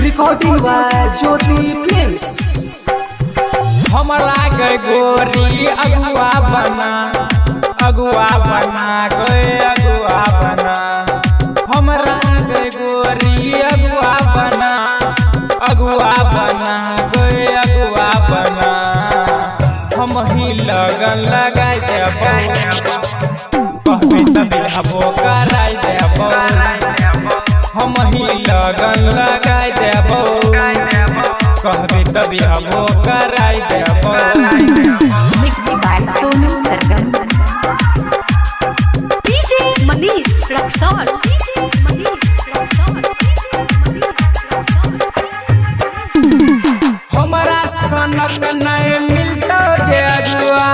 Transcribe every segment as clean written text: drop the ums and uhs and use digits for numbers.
Recording by Jyoti films. हमरा गए गोरी अगुआ बना गए अगुआ बना। हमरा गए गोरी अगुआ बना गए अगुआ बना। हम ही लगन लगाई देबो कहबे तबे हबो कराई देबो। हम ही लगन लगाई देबो कहबे तबे हबो कराई देबो। Mix by Sonu Sargam. DJ Manish Raxaul. हमरा सनक नहीं मिलता के अगुआ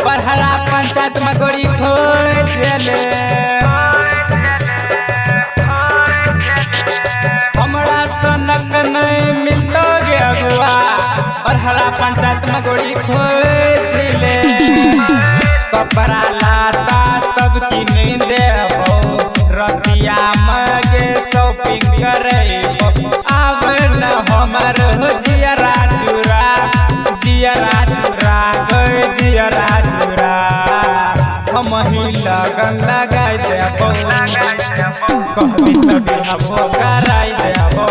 बरहरा पंचायत में गोरी खोल देले। हमरा सनक नहीं मिलता के अगुआ बरहरा पंचायत में गोरी खोल देले। कपड़ा लाता सब किन देबो रतिया मगे शॉपिंग करेबो। आवे न हमर जियरा चूरा गए जियरा चूरा। हम ही लगन लगाई देबो कहबे तबे हबो कराई देबो।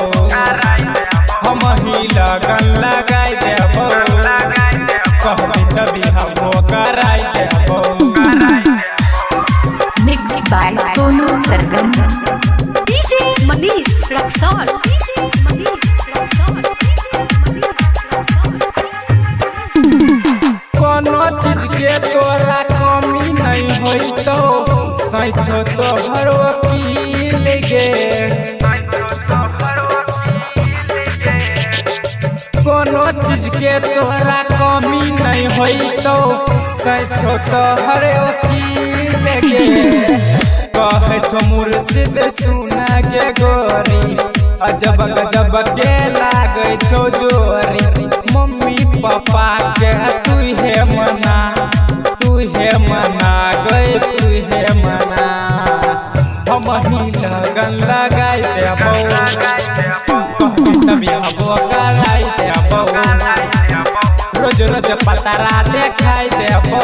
हम ही लगन लगाई देबो कहबे तबे हबो कराई देबो। Mix by Sonu Sargam. DJ Manish Raxaul. कोनो चीज के तोरा कमी नहीं होई तो सैठो तोहर वकील गे। कोनो चीज के तोहरा कमी नहीं होई तो सैठो तोहर वकील गे। कहे तो मुर्शिद सुना के गोरी अजब गजब के लागे छो जोरी। मम्मी पापा के तू हे मना गए तू हे मना। हम ही लगन लगाई देबो कहबे तबे हबो कराई देबो। रोज रोज पतारा देखाई देबो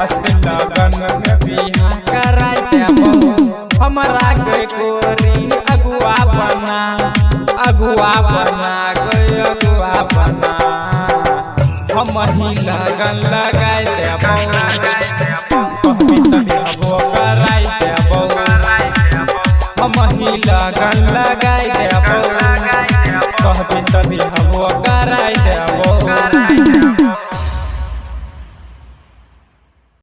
अस्त लगन में बियाह कराई देबो। हमरा गए गोरी अगुआ बना गए अगुआ बना। हम ही लगन लगाई देबो।